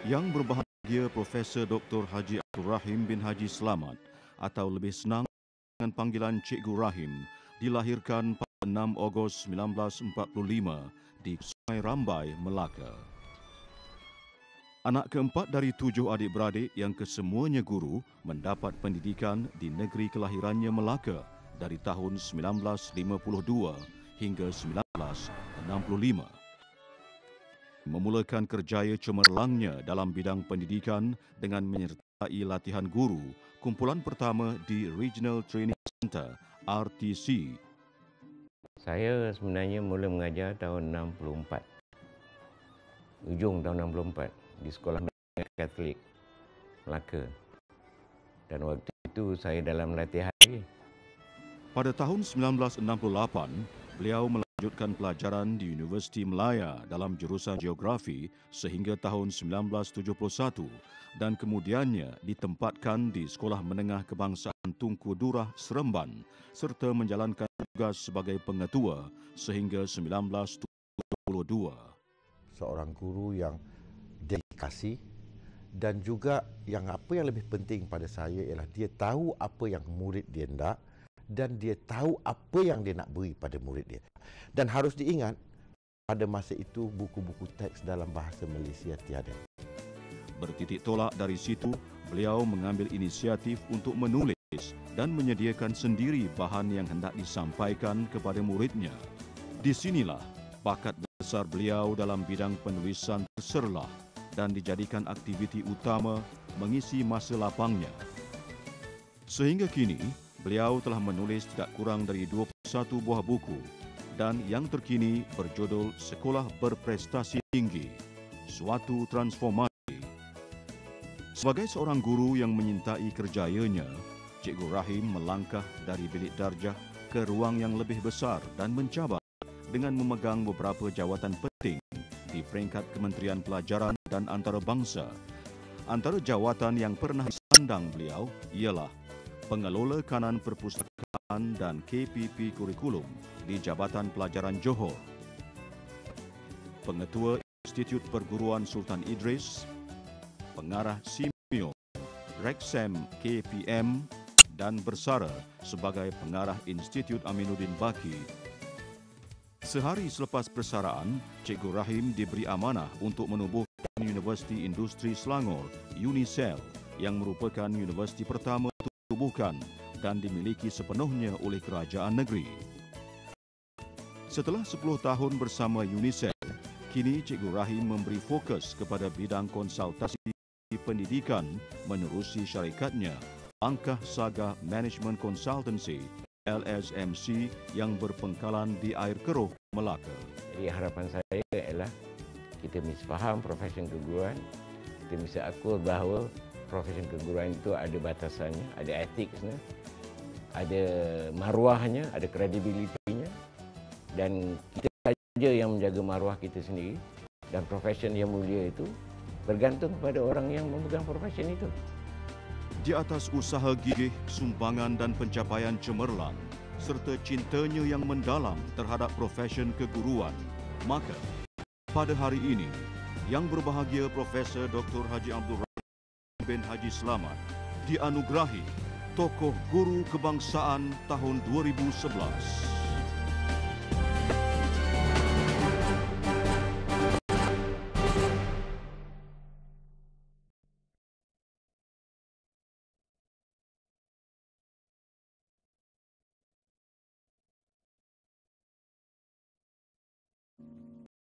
Yang berbahagia Profesor Dr. Haji Abdul Rahim bin Haji Slamet atau lebih senang dengan panggilan Cikgu Rahim dilahirkan pada 6 Ogos 1945 di Sungai Rambai, Melaka. Anak keempat dari 7 adik-beradik yang kesemuanya guru mendapat pendidikan di negeri kelahirannya Melaka dari tahun 1952 hingga 1965. Memulakan kerjaya cemerlangnya dalam bidang pendidikan dengan menyertai latihan guru, kumpulan pertama di Regional Training Center, RTC. Saya sebenarnya mula mengajar tahun 64. Ujung tahun 64 di Sekolah Menengah Katolik Melaka. Dan waktu itu saya dalam latihan lagi. Pada tahun 1968, beliau melanjutkan pelajaran di Universiti Melaya dalam jurusan Geografi sehingga tahun 1971 dan kemudiannya ditempatkan di Sekolah Menengah Kebangsaan Tunku Durah, Seremban serta menjalankan tugas sebagai pengetua sehingga 1972. Seorang guru yang dedikasi dan juga yang lebih penting pada saya ialah dia tahu apa yang murid dia nak dan dia tahu apa yang dia nak beri pada murid dia. Dan harus diingat, pada masa itu buku-buku teks dalam bahasa Malaysia tiada. Bertitik tolak dari situ, beliau mengambil inisiatif untuk menulis dan menyediakan sendiri bahan yang hendak disampaikan kepada muridnya. Di sinilah bakat besar beliau dalam bidang penulisan terserlah dan dijadikan aktiviti utama mengisi masa lapangnya. Sehingga kini, beliau telah menulis tidak kurang dari 21 buah buku dan yang terkini berjudul Sekolah Berprestasi Tinggi, Suatu Transformasi. Sebagai seorang guru yang menyintai kerjayanya, Cikgu Rahim melangkah dari bilik darjah ke ruang yang lebih besar dan mencabar dengan memegang beberapa jawatan penting di peringkat Kementerian Pelajaran dan Antarabangsa. Antara jawatan yang pernah disandang beliau ialah Pengelola Kanan Perpustakaan dan KPP Kurikulum di Jabatan Pelajaran Johor, Pengetua Institut Perguruan Sultan Idris, Pengarah Simeo, Reksem KPM dan bersara sebagai Pengarah Institut Aminuddin Baki. Sehari selepas persaraan, Cikgu Rahim diberi amanah untuk menubuhkan Universiti Industri Selangor, UNISEL, yang merupakan universiti pertama ditubuhkan dan dimiliki sepenuhnya oleh kerajaan negeri. Setelah 10 tahun bersama UNISEL, kini Cikgu Rahim memberi fokus kepada bidang konsultasi pendidikan menerusi syarikatnya, Langkah Saga Management Consultancy, LSMC, yang berpengkalan di Air Keroh, Melaka. Jadi harapan saya ialah kita mesti faham profesi keguruan, kita mesti akur bahawa profesi keguruan itu ada batasannya, ada etiknya, ada maruahnya, ada kredibilitinya, dan kita saja yang menjaga maruah kita sendiri, dan profesi yang mulia itu bergantung kepada orang yang memegang profesi itu. Di atas usaha gigih, sumbangan dan pencapaian cemerlang, serta cintanya yang mendalam terhadap profesi keguruan, maka pada hari ini, yang berbahagia Profesor Dr. Haji Abdul Rahim bin Haji Slamet dianugerahi Tokoh Guru Kebangsaan tahun 2011.